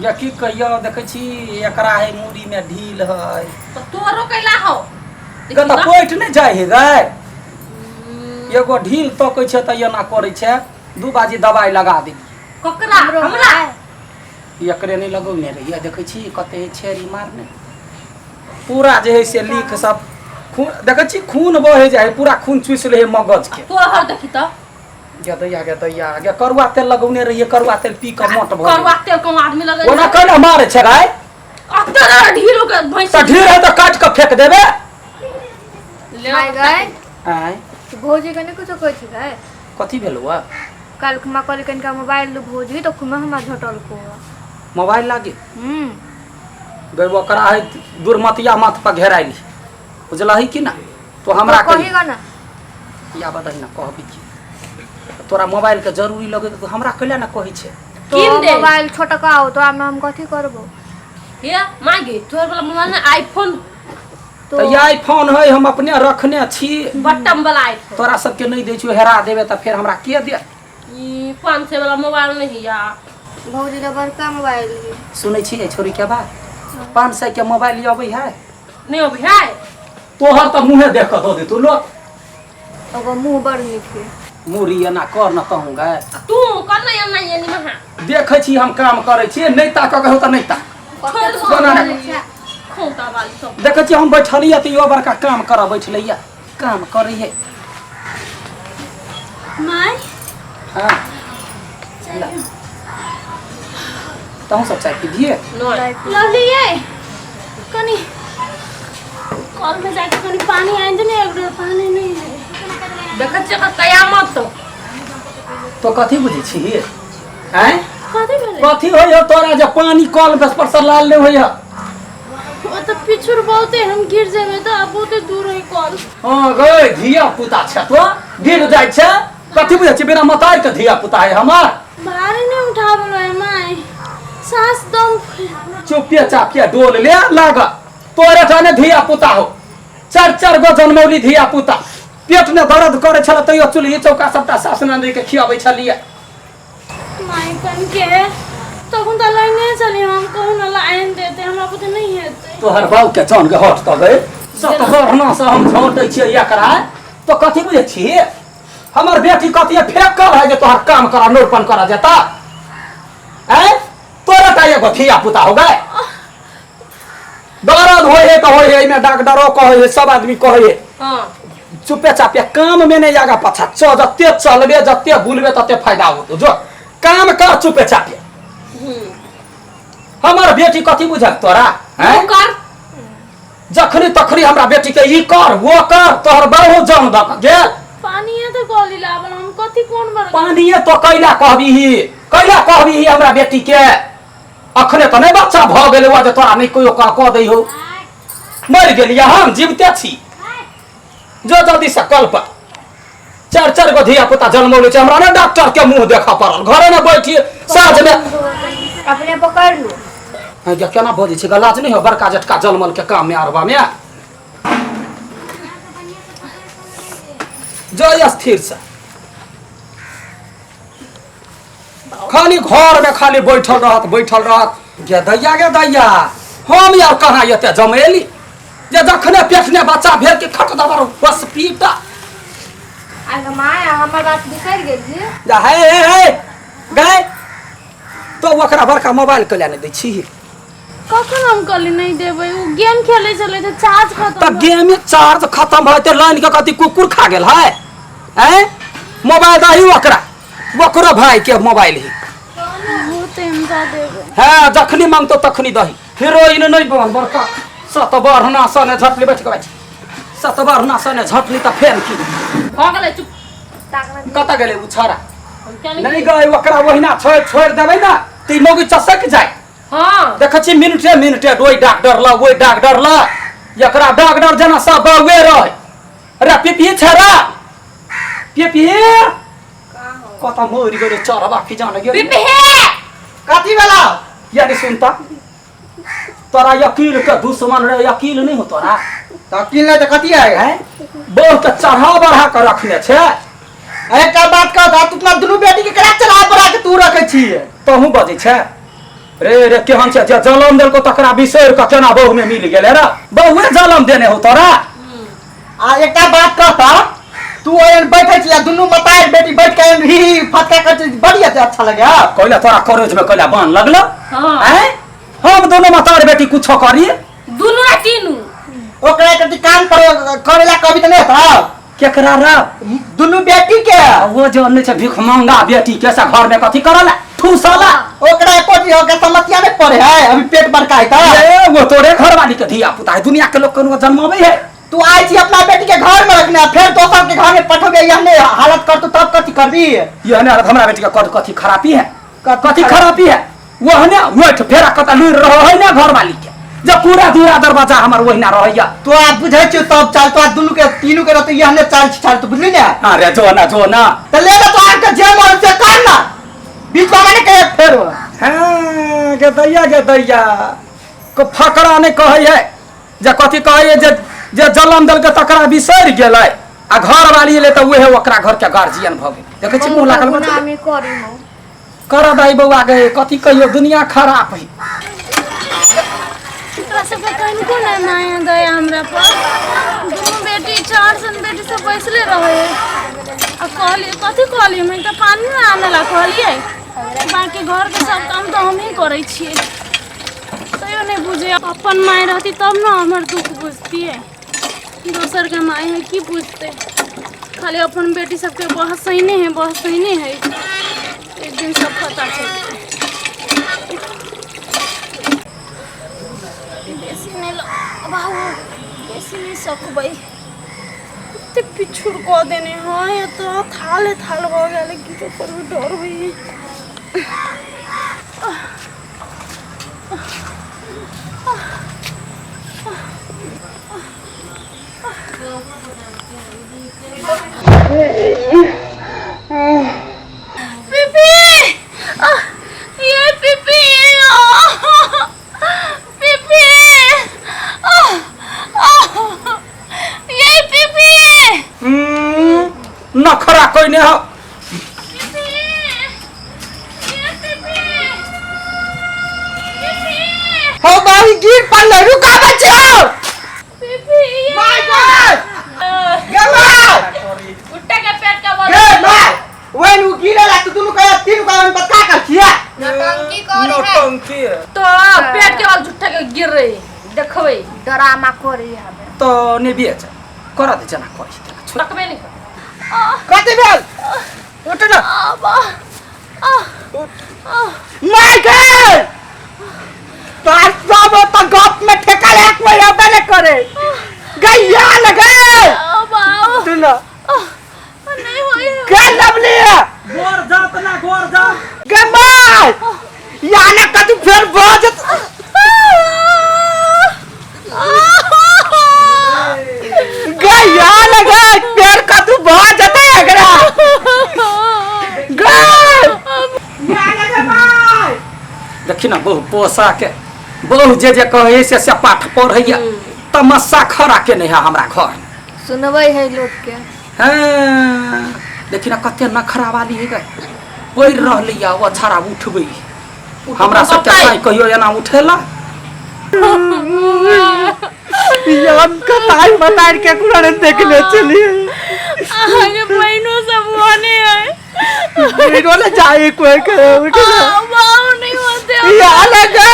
या की कहियो देखै छी एकरा है मूड़ी में ढील है तो तोरो कैला हो कत कोइट नहीं जाय है गए एगो ढील तो कहै छै त एना करै छै 2 बाजी दवाई लगा दी ककरा हमरा एकरे नहीं लगौने रहिए देखै छी कते छेरी मारने पूरा जे है से लीक सब खून देखै छी खून बहे जाय पूरा खून चुस ले मगज के तोहर देखी त गे करुआ तेल लगौने रहिए करुआ तेल पी के मोट भ करुआ तेल कोन आदमी लगे ओना कने मारे छै गाय अक्टर ढील हो के भैंस त ढील है त काट के फेंक देबे ले गए आय भौजी कने कुछ कहै छी गए कथि भेलौ काल खुमा कहली कनका मोबाइल भौजी तो खुमा हमरा झटल को मोबाइल लागे गए ओकरा है दुर्मतिया माथ पर घेराइली बुझलही कि ना तो हमरा कहेगा ना या बदही ना कहबी कि तोरा मोबाइल के जरूरी लगे तो हमरा कैला ना कहै छै तो मोबाइल छोटका हो तो हम कथि करबो हे मागे तोर वाला मोबाइल में आईफोन तो ये आईफोन है हम अपने रखने छी बटन वाला आईफोन तोरा सबके नहीं दै छियो हेरा देबे त फिर हमरा के दे ई 500 वाला मोबाइल नहीं या भौजी का बड़का मोबाइल सुनै छी छोरी के बात 500 के मोबाइल आबै है नहीं अभी है तोहर त मुंहे देख दो दे तू लो ओगो मुंह बड़ नीक है मुरी एना कर न कहूंगा तू कर नहीं हम नहीं महा देखै छी हम काम करै छी नहीं ता कहू त नहीं ता खोटा वाली सब देखै छी हम बैठलिए त यो बड़का काम कर बैठलैया काम करै है माय हां तहु सब चाय पीजिए ललिए कनी कल में जाके कनी पानी आइन दे ने एक पानी नहीं है देखत छ कयामत तो कथि बुझै छी हैं कथि भेले कथि होय तोरा जे पानी कल पर से लाल ले होय ओ तो पिछुर बहुते हम गिर जेबे त बहुते दूर है कल हां गए धिया पुता छ तो गिर जाय छ कथि बुझै छी बिना मतार के धिया पुता है हमर भारी नहीं उठावलो है माय सांस दम चुपिया चापिया डोल ले लागा तोरे जाने धिया पुता हो 4 गो जन्मौली धिया पुता पेट में दर्द करे छल तैयो चुल्ही चौका सबटा सास नंदी के खियाबै छलिए माय कन के तखन त लाइने चली हम कहू न लाइन देते हमरा पता नहीं है तोहर बाऊ के जान के हट त गए सत बरना से हम झोटै छियै एकरा तो कथि बुझै छी हमर बेटी कथि फेकल है जे तोहर काम करा नोरपन करा जेता हैं तोरा त एगो धिया पुता हो गए दर्द होय है त होय है में डॉक्टरो कहे है सब आदमी कहे है हां चुपे चापे काम में नहीं जागा पछा जत्ते चलबे जत्ते बुलबे तत्ते फायदा होतो जो काम कर चुपे चापे हमर बेटी कथि बुझक तोरा हैं कर जखनी तखनी हमरा बेटी के ई कर वो कर तोहर बहु जान द गेल पानी है तो गोली लावल हम कथि कोन बर पानी तो कैला कहबी हमरा बेटी के अखने तो नहीं बच्चा भ गेले वा जे तोरा नहीं कोई कह दई हो मर गेलिया हम जीवते छी जो जल्दी से कल पर 4 गो धिया पुता जन्मौले छै हमरा ना डॉक्टर के मुंह देखा पड़ल घरे में बैठी साँझ में अपने पकड़ लो क्या केना बोझी छै गलाज नहीं हो बड़का जटका जन्मल के काम में आरबा में जो स्थिर से खाली घर में खाली बैठल रहत गे दैया हम यार कहाँ एते जमेली जे जखने पेटने बच्चा भेल के खट दबर बस पीटा आगे माया हमर बात बिसर गेल जी जा हे गए तो ओकरा बड़का मोबाइल के ले दै छी कखन हम कली नहीं देबै उ गेम खेले चले त चार्ज खत्म त गेम में चार्ज खत्म भए त लाइन के कथि कुकुर खा गेल है हैं मोबाइल दही ओकरा भाई के मोबाइल ही बहुत हिंसा देबै हां जखनी मांगतो तखनी दही हीरोइन नहीं बन बड़का सत बरना सने झटली बैठ के सत बरना सने झटली त फेन की हो गेलै चुप कता गेले उ छरा हम क्या नहीं गए ओकरा वहिना छोड़ देबै ना ती मोगी चसक जाय हां देख छी मिनटे ओई डॉक्टर ला एकरा डॉक्टर जना सब बउए रह अरे पिपी छरा पिपी कता मोरी गरे चरबा की जान गे पिपी हे कथि वाला यानी सुनता तोरा यकील के दुश्मन रे यकील नहीं हो तोरा यकील नहीं तो कथि है बहुत चढ़ा बढ़ा कर रखने छे अरे का बात का तू अपना दुनू बेटी के करा चढ़ा बढ़ा के तू रखे छी तहू बजे छे रे केहन छै जे जलम देल को तकरा बिसर के केना बहु में मिल गेले रे बहुए जलम देने हो तोरा आ एकटा बात कहता तू ओन बैठे छी दुनू मतार बेटी बैठ के ही फटका करते बढ़िया से अच्छा लगे कहला तोरा कॉलेज में कहला बान लगलो हैं हम दोनों मतार बेटी कुछो करी दुनू ना तीनू ओकरा के काम करेला कभी त नहीं था केकरा रे दुनू बेटी के वो जो ने छै भिख मांगा बेटी के सा घर में कथि करला ठूसला ओकरा कोठी हो के समस्या में पड़े है अभी पेट बड़काई था ए वो तोरे घर वाली के धिया पुता है दुनिया के लोग को जन्मावे है तू आई छी अपना बेटी के घर में रखना फिर दोसर के घर में पठोगे यहने हालत कर तू तब कथि करबी ये ने हमरा बेटी का कथि खराबी है कथि खराबी है वो ने मोठ फेरा कता लूर रहो है ना घर वाली के जब पूरा दूरा दरवाजा हमर वही ना रहैया तो आप बुझै छ तब चाल तो दुनू के तीनों के रहते यहने चाल छाल तो बुझली ना अरे जो ना त ले तो आके जे मन से कर ना बीच में ने के फेर हां के दैया को फकरा ने कहै है जे कथि कहै है जे जलम दल के तकरा बिसर गेलै आ घर वाली ले त उहे ओकरा घर के गार्जियन भ गेल देखे छी मुंह लागल बच्चा नामी करी हो कर दाई बउआ गए कथि कहियो दुनिया खराब है एकरा सब कहीं को ना माया गया हमरा पर दोनों बेटी चार सन बेटी सब बैसले रहे आ कहली कथि कहली मैं तो पानी में आने ला कहलिए बाकी घर के सब काम तो हम ही करे छिए तैयो नहीं बुझे अपन माई रहती तब ना हमर दुख बुझती है दोसर के माई है की पूछते खाली अपन बेटी सबके बहस सहीने है एक दिन सब पता चलते बेसी नहीं बाबू बेसी नहीं सकबै ते पिछुड़ को देने हाँ ये तो थाल हो गया लेकिन तो पर भी डर हुई पिपी ये पिपी पिपी ये पिपी नखरा कोई ने हो हो बाई गिर पड़ले रुका बच्चो माय गॉड गला उठा के पेट का बोल गे माय when you गिरे ला तू दोनों का तीन का में बता कर छिया नौटंकी तो पेट के बल झुट्ठा के गिर रही देखबै ड्रामा करी हबे तो ने बिया करा दे जना करी तकबे नहीं कते बेल उठ ना आबा माय गॉड तार सब तो गप में ठेका लाख में अब न करे गैया लगे आबा तू ना नहीं होई क्या लवली गोर जात ना गोर जा गे माय याना का तू फिर बाजत गैया लगे फिर का तू बाजत है अगरा गे याना के माय देखी ना बहु पोसा के बहु जे कहे से पाठ पढ़ैया तमस्सा खड़ा के नहीं है हमरा घर सुनबै है लोग के हाँ देखी ना कते नखरा वाली है गए पैर रहलिया वो छाड़ा उठबै हमरा सब के काई कहियो एना उठेला यान का ताई बतार के कुरा ने देख ले चलिए आगे महीनों सब होने है वीडियो ले जाए कोई करे उठ आबा नहीं होते या लगे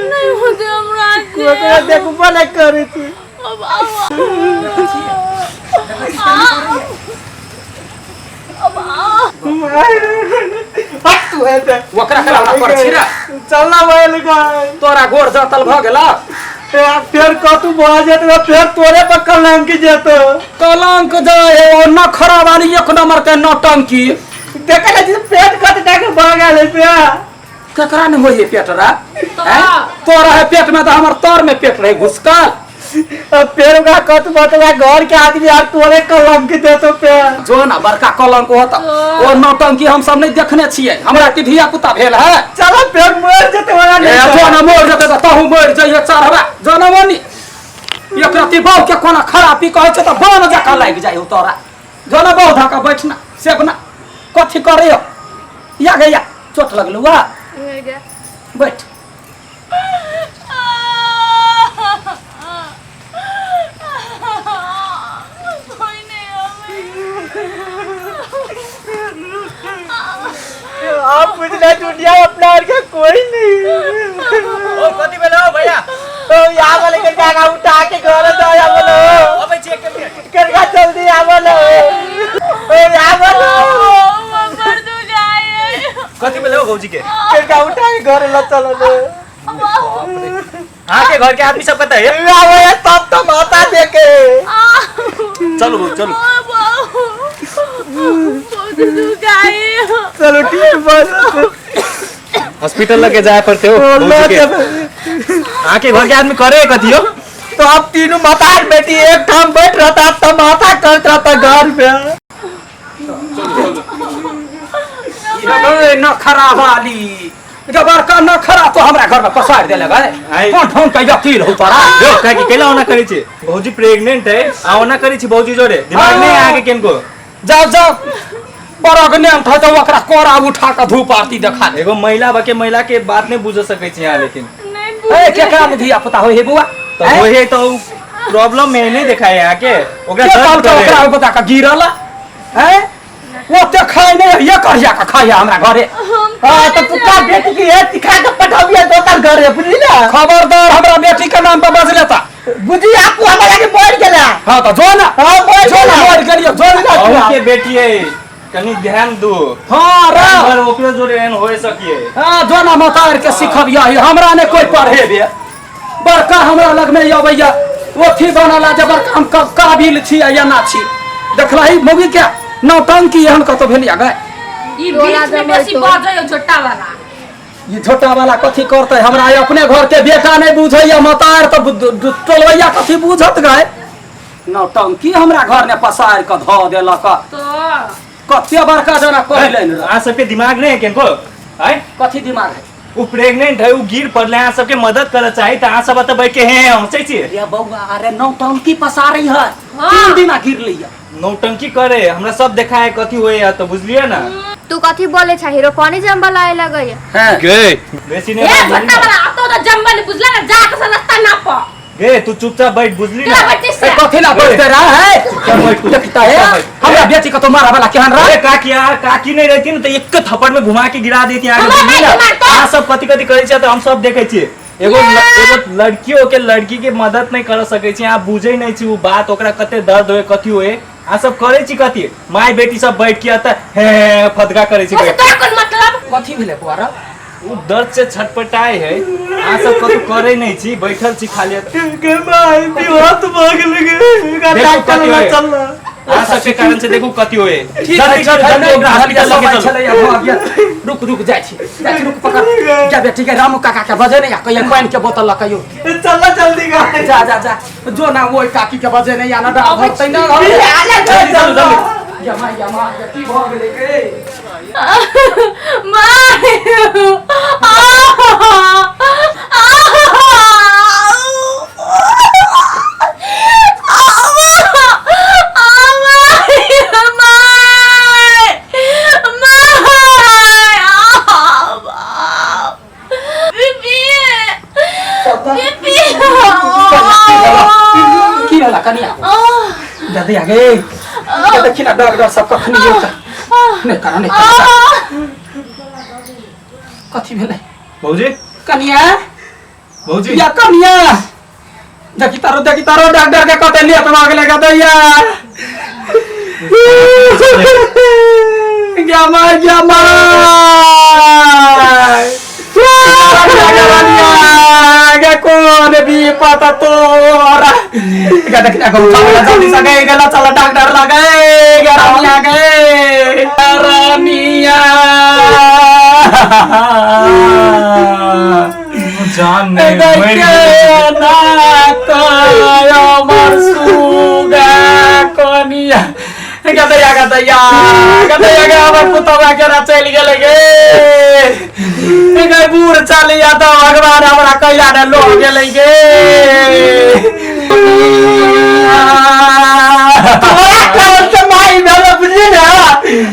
नहीं होते हमरा को करे देखो बोले करे तू हट तू है ते ओकरा के हमरा पर छिरा चलना बोल गए तोरा गोर जातल भ गेला फिर कतू बाजत रे फिर तोरे पर कलंक जेतो कलंक जाए ओ नखरा वाली एक नंबर के नौटंकी देखे ना जिस पेट कट के भागा ले पे केकरा ने होई पेटरा तोरा है पेट में तो हमर तोर में पेट रहे घुसकल पेड़ का कत बतवा घर के आदमी यार तोरे कलंक देतो पे जो ना बड़का कलंक होता ओ नौटंकी हम सब नहीं देखने छिए हमरा के धिया पुता भेल है चलो पेड़ मर जते वाला ए जो ना मोर जते त तहु मर जइए चढ़वा जनमनी एक राती बहु के कोना खराबी कहै छ त बन जका लाग जाय हो तोरा जो ना बहु धका बैठना सेबना कथि करे या गया चोट लगलु वा बैठ। आप पूछना दुनिया अपना और का कोई नहीं। ओ कति बेला हो भैया? तो यहाँ वाले के काका उठा के घर दो यहाँ बोलो। अबे चेक कर लिया। करका जल्दी यहाँ बोलो। ओ यहाँ बोलो। कति बेला हो भौजी के? करका उठा के घर ला चलो ले। के घर के आदमी सब कहता है यहाँ वो तब तो माता देखे। चलो भौजी चलो। चलो ठीक बस। हॉस्पिटल लेके जाए पड़ते हो भौजी के। के घर के आदमी करे कथी हो? तो आप तीनों माता बेटी एक ठाम बैठ रहता तो माता करत रहता घर पे। न खरा वाली जबर का न खरा तो हमरा घर में पसार दे लगा कौन ठोन का वकील हो तोरा जो का कि केला ओना करी छे भौजी प्रेग्नेंट है आ ओना करी छे भौजी जोड़े दिमाग नहीं आके केनको जाओ जाओ बरग ने उठा तो ओकरा कोरा उठा के धूप आरती देखा एगो महिला बके महिला के बात नहीं बुझ सकै छी यहां लेकिन ए के काम धिया पुता हो हे बुआ तो होए तो प्रॉब्लम में नहीं देखा है यहां के ओकरा दर्द के ओकरा करे बता का गिरल हैं वो ते खाए नहीं ये कहिया का खाया हमरा घरे हां तो पुता बेटी की है दिखा के पठाबिया दोतर घर है बुझली ना। खबरदार हमरा बेटी के नाम पे बज लेता बुझी आपको हमारा के मोड़ गेला। हां तो जो ना हां मोड़ गेलियो जो ना के बेटी है कनी ध्यान दो हां रे पर ओकरा जोरे एहन होए सकिए हां जो ना मतार के सिखबिया हमरा ने कोई पढ़े बे बड़का हमरा लग में अबैया ओथी बनला जबर हम काबिल छी या ना छी देखलही मूवी के नौटंकी एहन कतो भेलिया गए ई बीच में बेसी बाजयो छोटा वाला ये छोटा वाला कथी करते हमरा अपने घर के बेटा नहीं बुझैया मतार तो टोलवैया कथी बुझत गए नौटंकी हमरा घर ने पसार के ध देलक तो कते बड़का जना कहले आ सबके दिमाग नहीं है केनको है कथी दिमाग है वो प्रेग्नेंट है वो गिर पड़ले आ सबके मदद करे चाहिए त आ सब त बैठ के हैं हंसै छी अरे बउआ अरे नौटंकी पसारी है हाँ। 3 दिन गिर लिया नौटंकी करे हमरा सब देखा है कथी होए या तो बुझलिए ना तू कथी बोले छ हीरो पानी जंबल आए लगय हैं गे बेसी ए नहीं छोटा वाला अब तो जंबल बुझला ना जा के रास्ता ना प गे तू चुपचाप बैठ बुझली तेरा ना बच्चे से कथी ना बोलते रहा है देखता है हमरा बेटी का तो मारा वाला केहन अरे रहा काकी नहीं रहती ना तो एक थप्पड़ में घुमा के गिरा देती आगे हमारा बुझली ना भाई मारता। आ सब कथी कथी करे छै तो हम सब देखे छी एगो लड़कियों के लड़की के मदद नहीं कर सके छी आप बुझे नहीं छी वो बात ओकरा कते दर्द होए कथी होए आ सब करे छी कथी माय बेटी सब बैठ के आता हे फदगा करे छी उसे तो कोन मतलब कथी भेले पुआरा वो दर्द से छटपटाए है आ सब कथू करे नहीं छी बैठल छी खाली के माई बिहात भाग लगे का देखो डॉक्टर कथी ना होए। चलना। आ सब के कारण से देखो कथी होए ठीक है जल्दी ओकरा हॉस्पिटल लेके चलो रुक रुक जाय छी रुक पकड़ जा बेटी के रामू काका के बजे नहीं कहियो पानी के बोतल लकइयो चलना जल्दी गा। जा जा जा जो ना वो काकी के बजे नहीं आना डा भक्तै ना चल यमा की भ गेलै के माय की होला कनिया दादी आगे के देखि ना डॉक्टर सब कखनी होता नहीं करा नहीं करा कथी भेलै भौजी कनिया भौजी या कनिया देखि तारो डॉक्टर के कते लिए तो आगे लगा दे यार जमा जमा के कौन भी पता तोरा क्या देखना को जल्दी से गए गला चला डॉक्टर लगे रानिया गए रानिया जान ना कयो मरसुगा कनिया गदया हमर पुतवा के ना चल गेले गे बूढ़ चलिया तो भगवान हमरा कैला ने लो गेले गे तोरा कौन से माई भेल बुझली ना।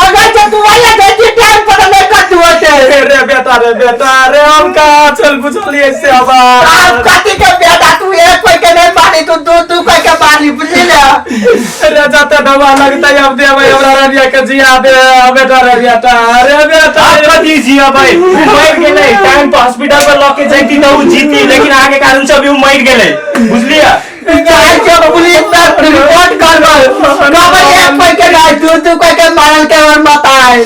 अगर तो तू वाला बेटी टाइम पर नहीं कट होते रे बेटा बेटा रे हम कहाँ चल बुझलिए से अब कथी के बेटा तू एक कोई के नहीं मानी तू दू कोई के मानी बुझली ना अरे जाता दवा लगता है अब दे भाई हमरा रबिया के जिया दे बेटा रे बेटा अरे बेटा कथी जिया भाई मर गेलै टाइम पर हॉस्पिटल पर लके जैती त उ जीती लेकिन आगे कारण से भी उ मर गेलै बुझलिया गाय के पुलिस में रिपोर्ट कर कब एक कोई के नहीं दू कोई के मारल के और बताए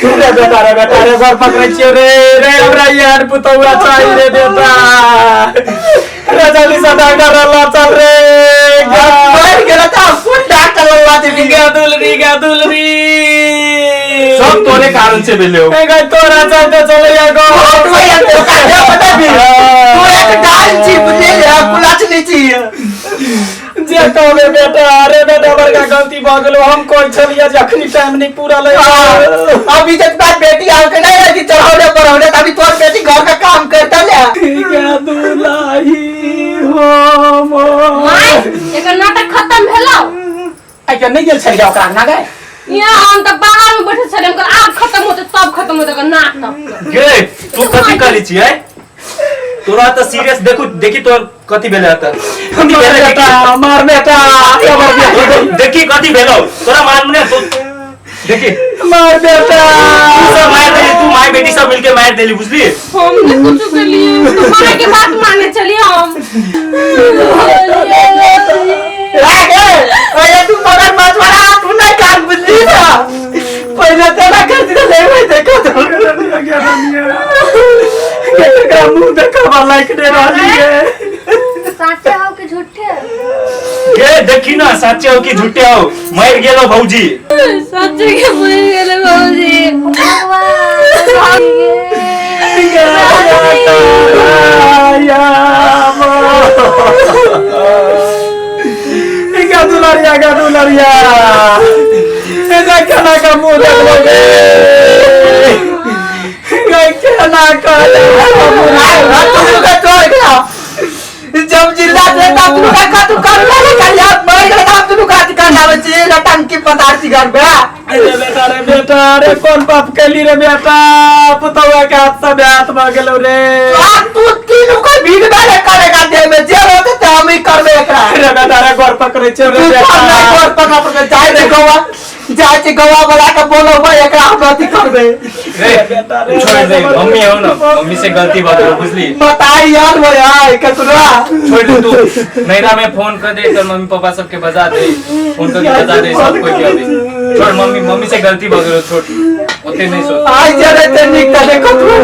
रे बेटा रे घर पकड़े छियो रे हमरा यार पुतौआ चाहिए रे बेटा रे जल्दी से डॉक्टर ला चल रे मर गेला त फुल डॉक्टर लवा दे दुलरी सब तोरे कारण से भेले हो ए तोरा चाहते चले या गो तू एक गाय छी बुझली पुलिस नहीं छी जे कहबे बेटा अरे बेटा बड़का गलती भ गेलो हम कोई छलिया जखनी टाइम नहीं पूरा ले अभी तक बात बेटी आके के नहीं है कि चढ़ौले पढ़ौले अभी तोर बेटी घर का काम करता ले क्या दुलाही हो मो माय एकर नाटक खत्म भेलौ आई के नहीं गेल छलिया ओकरा ना गए यहाँ हम त बाहर में बैठे छले हमकर आग खत्म होते तब खत्म होते एकर नाटक गे तू कथी करी छी है तोरा त सीरियस देखी तोर कथी भेले त कथी भेले बेटा मार बेटा देखी कथी भेलो तोरा मारने तो देखी मार बेटा तू सब मार देली तू माय बेटी सब मिलके मार देली बुझली हमने कुछ के लिए तुम्हारे के बात माने चलिए हम अरे तू मगर मत वाला तू नहीं काम बुझली ना पहले तेरा कर दिया ले भाई देखो का मुंह देखा लाइक दे रही है साचे हो कि झूठे ये देखी ना सच्चे हो कि झूठे हो मर गेलो भौजी सच के मर गेले बाबूजी का दुलरिया ऐसा खाना का मुंह देख लोगे खाना का जब जिला से तब तू का तू कर ले कर यार मैं लगा तू का करना बच्चे रटन की पदार्थ घर में अरे बेटा रे कौन पाप कैली रे बेटा पुतवा के हाथ से हाथ मार गेलो रे तू तीनों को भीड़ में करेगा दे में जे होते तो हम ही करबे एकरा रे बेटा रे घर पकड़े छे रे बेटा घर पकड़ जाए रे गवा जाए छे गवा वाला के बोलो भाई एकरा हम अथी करबे रे छोड़ दे मम्मी हो ना मम्मी से गलती बात हो बुझली बताई यार वो यार कतरा छोड़ दे तू नहीं ना मैं फोन कर दे तो मम्मी पापा सबके बजा दे फोन करके बजा दे सब कोई क्या दे छोड़ मम्मी से गलती बात हो छोड़ होते नहीं सो आई जरे ते निकले कतरा